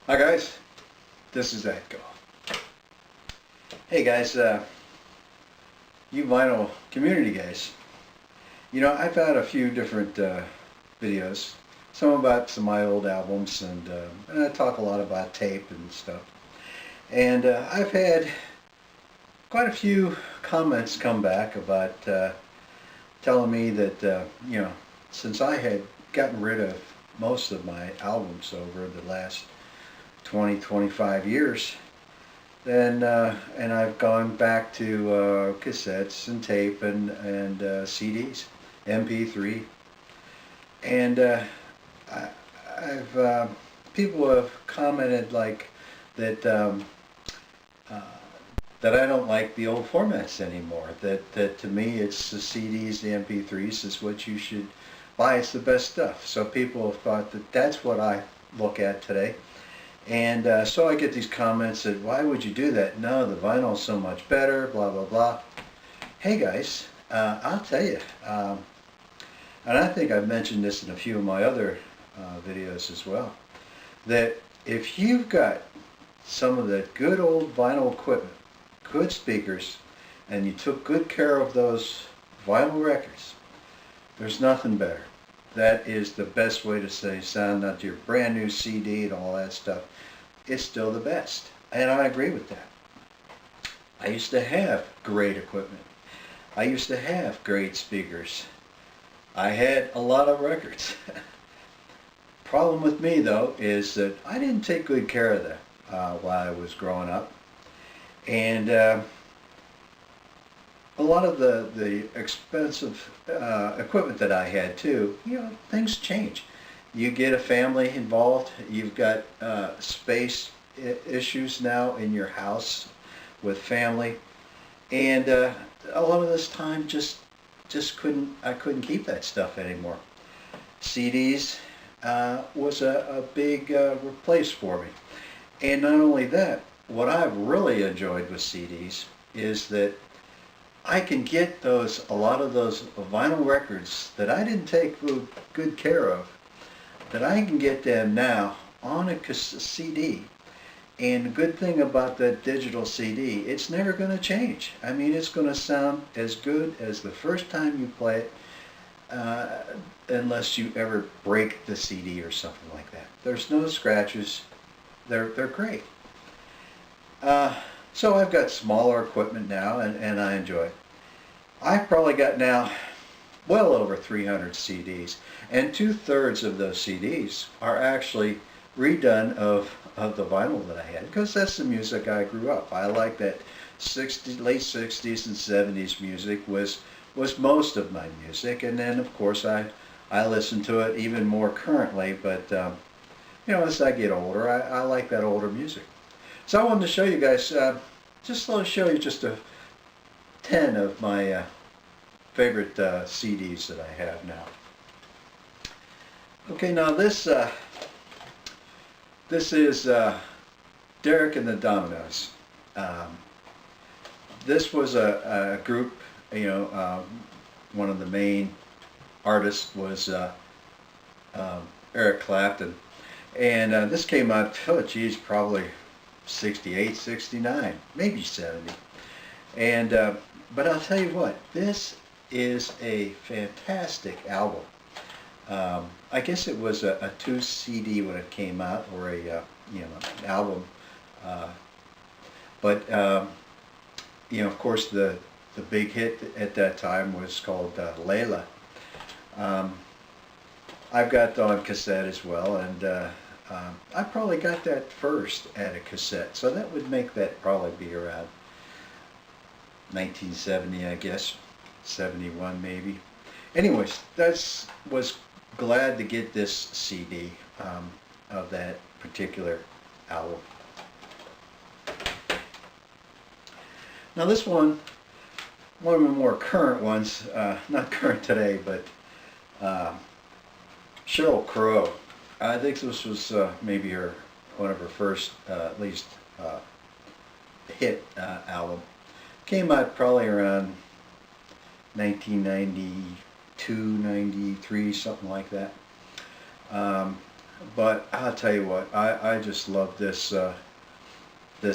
Hi guys, this is Atco. Hey guys, you vinyl community guys. You know, I've had a few different videos, some about some of my old albums, and I talk a lot about tape and stuff. And I've had quite a few comments come back about telling me that, since I had gotten rid of most of my albums over the last 20-25 years, then and I've gone back to cassettes and tape and CDs, MP3, and I've people have commented like that uh, that I don't like the old formats anymore. That to me it's the CDs, the MP3s is what you should buy. It's the best stuff. So people have thought that that's what I look at today. And so I get these comments that, why would you do that? No, the vinyl's so much better, blah, blah, blah. Hey guys, I'll tell you, and I think I've mentioned this in a few of my other videos as well, that if you've got some of the good old vinyl equipment, good speakers, and you took good care of those vinyl records, there's nothing better. That is the best way to say sound, not your brand new CD and all that stuff. It's still the best. And I agree with that. I used to have great equipment. I used to have great speakers. I had a lot of records. Problem with me though is that I didn't take good care of them while I was growing up. And a lot of the expensive equipment that I had too, things change. You get a family involved, you've got space issues now in your house with family, and a lot of this time just I couldn't keep that stuff anymore. CDs was a big replace for me. And not only that, what I've really enjoyed with CDs is that I can get a lot of those vinyl records that I didn't take good care of, that I can get them now on a CD. And the good thing about that digital CD, it's never going to change. I mean, it's going to sound as good as the first time you play it, unless you ever break the CD or something like that. There's no scratches. They're great. So I've got smaller equipment now, and I enjoy it. I've probably got now well over 300 CDs, and 2/3 of those CDs are actually redone of the vinyl that I had, because that's the music I grew up. I like that late 60s and 70s music was most of my music, and then of course I listen to it even more currently, but as I get older, I like that older music. So I wanted to show you guys, just to show you just 10 of my favorite CDs that I have now. Okay, now this is Derek and the Dominoes. This was a group, one of the main artists was Eric Clapton, and this came out, oh geez, probably 68, 69, maybe 70. And but I'll tell you what, this is a fantastic album. I guess it was a 2 CD when it came out, or an album. But of course the big hit at that time was called Layla. I've got on cassette as well, and I probably got that first at a cassette, so that would make that probably be around 1970, I guess, 71 maybe. Anyways, was glad to get this CD of that particular album. Now this one of the more current ones, not current today, but Sheryl Crow. I think this was maybe one of her first, at least, hit album. Came out probably around 1992, 93, something like that. But I'll tell you what, I just love this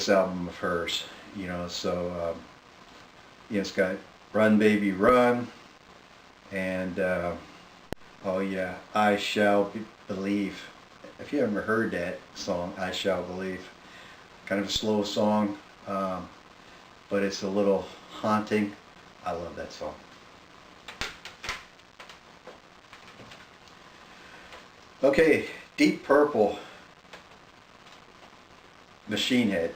album of hers. You know, so it's got Run Baby Run, and oh yeah, I Shall Believe. If you ever heard that song, I Shall Believe, kind of a slow song, but it's a little haunting. I love that song. Okay, Deep Purple, Machine Head.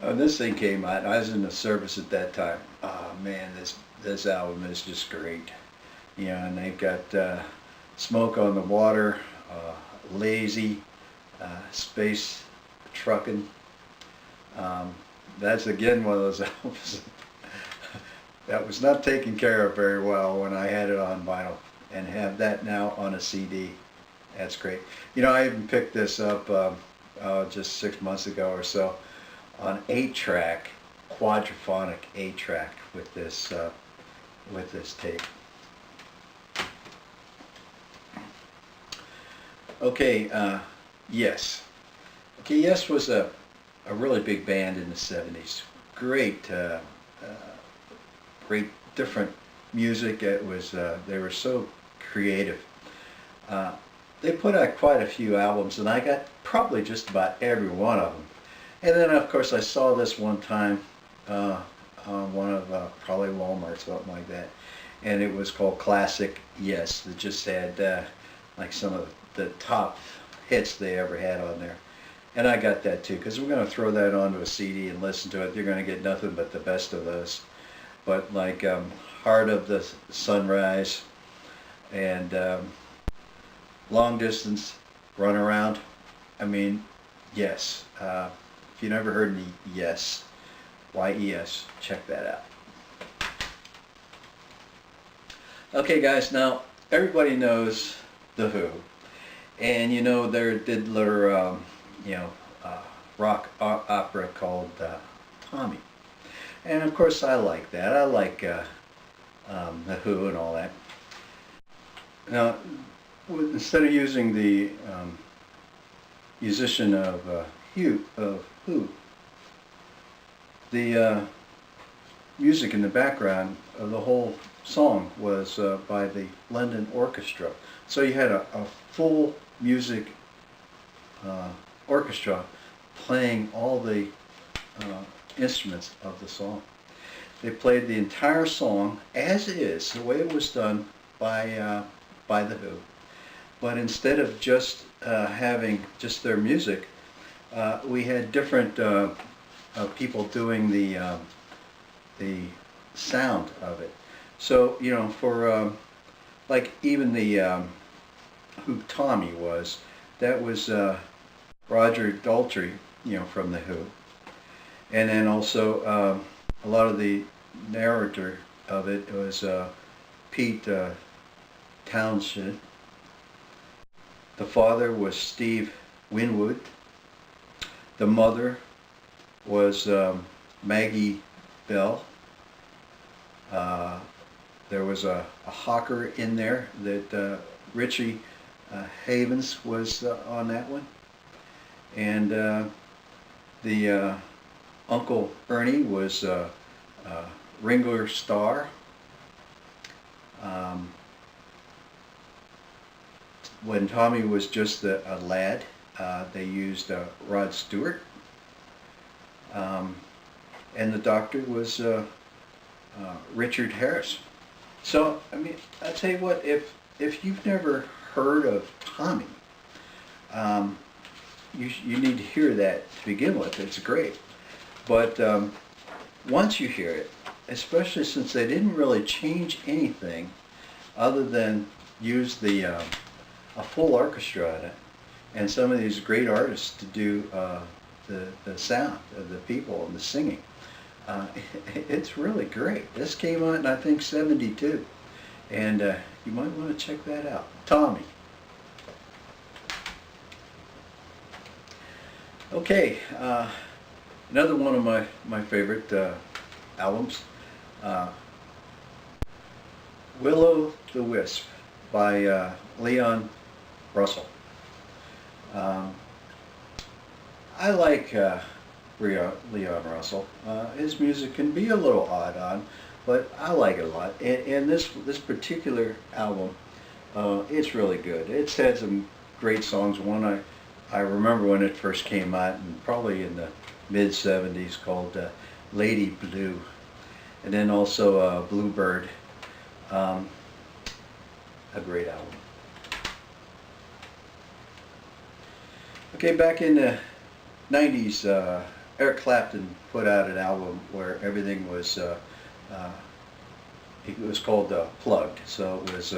When this thing came out, I was in the service at that time. Oh man, this album is just great. You know, and they've got Smoke on the Water, Lazy, Space Truckin'. That's again one of those albums that was not taken care of very well when I had it on vinyl, and have that now on a CD. That's great. You know, I even picked this up just 6 months ago or so on 8-track, quadraphonic 8-track with this tape. Okay, Yes. Okay, Yes was a really big band in the 70s. Great, great different music. It was they were so creative. They put out quite a few albums, and I got probably just about every one of them. And then, of course, I saw this one time on one of probably Walmart, something like that, and it was called Classic Yes. It just had like some of the top hits they ever had on there. And I got that too, because we're going to throw that onto a CD and listen to it. You're going to get nothing but the best of those. But like Heart of the Sunrise and Long Distance Runaround. I mean, Yes. If you never heard any Yes, Y-E-S, check that out. Okay guys, now everybody knows The Who. And you know, they did their rock opera called Tommy. And of course I like that. I like The Who and all that. Now, instead of using the musician of Who, the music in the background of the whole song was by the London Orchestra. So you had a full music orchestra playing all the instruments of the song. They played the entire song as is, the way it was done by The Who. But instead of just having just their music, we had different people doing the sound of it. So, you know, for like even the who Tommy was, that was Roger Daltrey, you know, from The Who. And then also a lot of the narrator of it was Pete Townshend. The father was Steve Winwood. The mother was Maggie Bell. There was a hawker in there that Richie Havens was on that one. And the Uncle Ernie was Ringo Starr. When Tommy was just a lad, they used Rod Stewart. And the doctor was Richard Harris. So, I mean, I tell you what, if you've never heard of Tommy, you need to hear that to begin with. It's great. But once you hear it, especially since they didn't really change anything other than use a full orchestra in it, and some of these great artists to do the sound of the people and the singing. It's really great. This came out in, I think, '72, and you might want to check that out. Tommy. Okay, another one of my favorite albums, Will-O the Wisp by Leon Russell. I like Leon Russell. His music can be a little odd on, but I like it a lot. And this particular album, it's really good. It's had some great songs. One I remember when it first came out, and probably in the mid '70s, called Lady Blue, and then also Bluebird. A great album. Okay, back in the '90s, Eric Clapton put out an album where everything was, it was called Plugged. So it was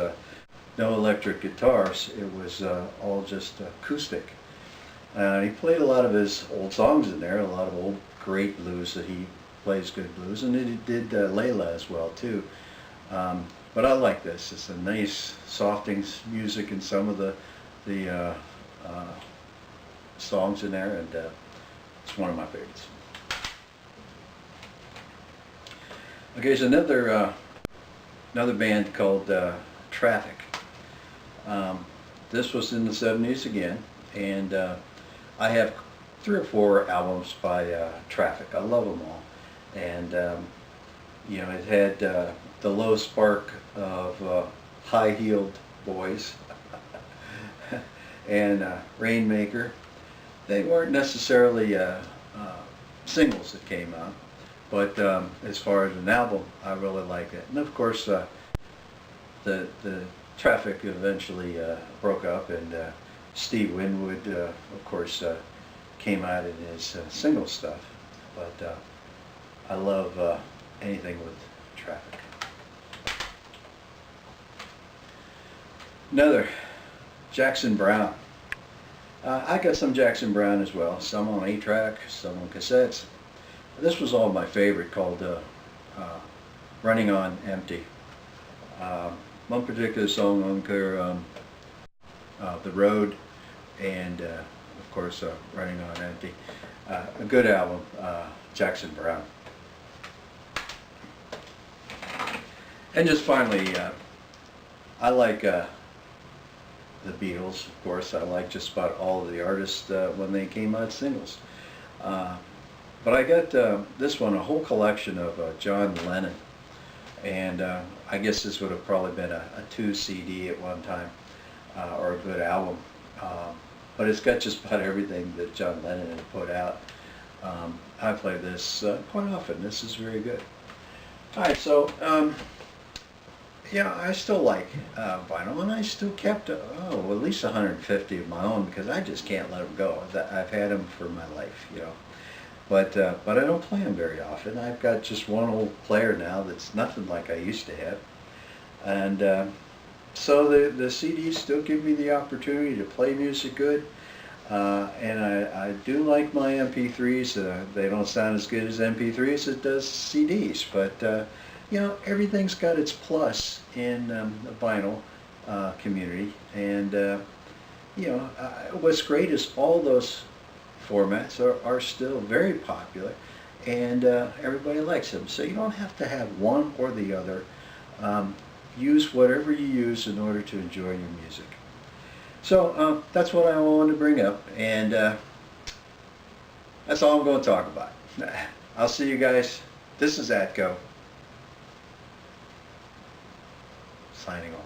no electric guitars. It was all just acoustic. He played a lot of his old songs in there, a lot of old great blues that he plays good blues, and he did Layla as well too. But I like this. It's a nice softening music in some of the songs in there, and it's one of my favorites. Okay, there's another band called Traffic. This was in the '70s again, and I have 3 or 4 albums by Traffic. I love them all, and you know, it had the low spark of High-Heeled Boys and Rainmaker. They weren't necessarily singles that came out, but as far as an album, I really like it. And of course, the Traffic eventually broke up, and Steve Winwood, of course, came out in his single stuff. But I love anything with Traffic. Another, Jackson Browne. I got some Jackson Browne as well, some on 8-track, some on cassettes. This was all my favorite, called Running on Empty. One particular song on there, The Road, and of course Running on Empty. A good album, Jackson Browne. And just finally, I like the Beatles, of course. I like just about all of the artists when they came out singles. But I got this one, a whole collection of John Lennon. And I guess this would have probably been a 2 CD at one time, or a good album. But it's got just about everything that John Lennon had put out. I play this quite often. This is very good. Alright, so yeah, I still like vinyl, and I still kept at least 150 of my own, because I just can't let them go. I've had them for my life, you know. But I don't play them very often. I've got just one old player now that's nothing like I used to have, and so the CDs still give me the opportunity to play music good, and I do like my MP3s. They don't sound as good as MP3s as it does CDs, but you know, everything's got its plus in the vinyl community, and you know, what's great is all those formats are still very popular, and everybody likes them. So you don't have to have one or the other. Use whatever you use in order to enjoy your music. So that's what I wanted to bring up, and that's all I'm going to talk about. I'll see you guys. This is Atco, signing off.